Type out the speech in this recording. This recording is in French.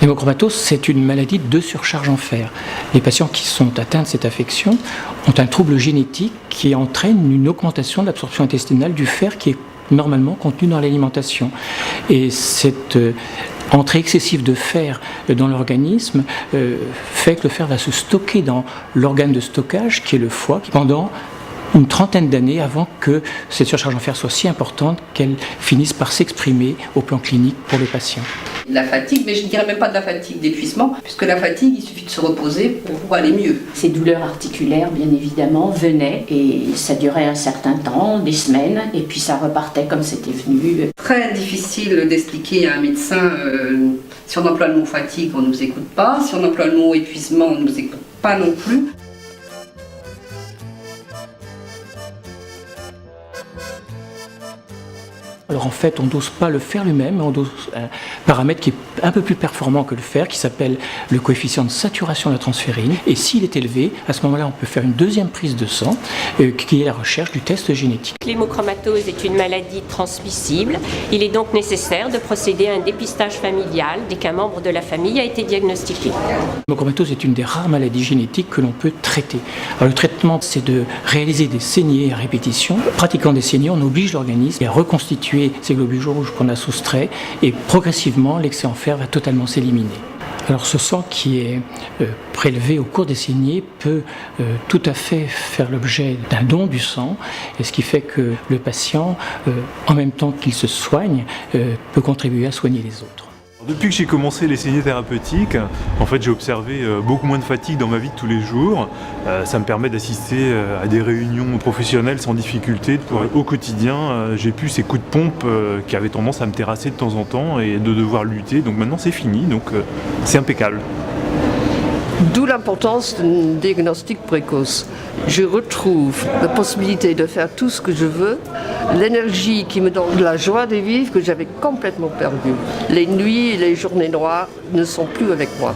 L'hémochromatose, c'est une maladie de surcharge en fer. Les patients qui sont atteints de cette affection ont un trouble génétique qui entraîne une augmentation de l'absorption intestinale du fer qui est normalement contenu dans l'alimentation. Et cette entrée excessive de fer dans l'organisme fait que le fer va se stocker dans l'organe de stockage qui est le foie pendant une trentaine d'années avant que cette surcharge en fer soit si importante qu'elle finisse par s'exprimer au plan clinique pour le patient. La fatigue, mais je ne dirais même pas de la fatigue, d'épuisement, puisque la fatigue, il suffit de se reposer pour aller mieux. Ces douleurs articulaires, bien évidemment, venaient et ça durait un certain temps, des semaines, et puis ça repartait comme c'était venu. Très difficile d'expliquer à un médecin, si on emploie le mot fatigue, on ne nous écoute pas, si on emploie le mot épuisement, on ne nous écoute pas non plus. Alors en fait, on ne dose pas le fer lui-même, on dose un paramètre qui est un peu plus performant que le fer, qui s'appelle le coefficient de saturation de la transférine. Et s'il est élevé, à ce moment-là, on peut faire une deuxième prise de sang, qui est la recherche du test génétique. L'hémochromatose est une maladie transmissible. Il est donc nécessaire de procéder à un dépistage familial dès qu'un membre de la famille a été diagnostiqué. L'hémochromatose est une des rares maladies génétiques que l'on peut traiter. Alors le traitement, c'est de réaliser des saignées à répétition. Pratiquant des saignées, on oblige l'organisme à reconstituer ces globules rouges qu'on a soustraits et progressivement l'excès en fer va totalement s'éliminer. Alors ce sang qui est prélevé au cours des saignées peut tout à fait faire l'objet d'un don du sang, et ce qui fait que le patient, en même temps qu'il se soigne, peut contribuer à soigner les autres. Depuis que j'ai commencé les saignées thérapeutiques, en fait, j'ai observé beaucoup moins de fatigue dans ma vie de tous les jours. Ça me permet d'assister à des réunions professionnelles sans difficulté. Au quotidien, j'ai plus ces coups de pompe qui avaient tendance à me terrasser de temps en temps et de devoir lutter. Donc maintenant, c'est fini, donc c'est impeccable. D'où l'importance d'un diagnostic précoce. Je retrouve la possibilité de faire tout ce que je veux, l'énergie qui me donne la joie de vivre que j'avais complètement perdue. Les nuits et les journées noires ne sont plus avec moi.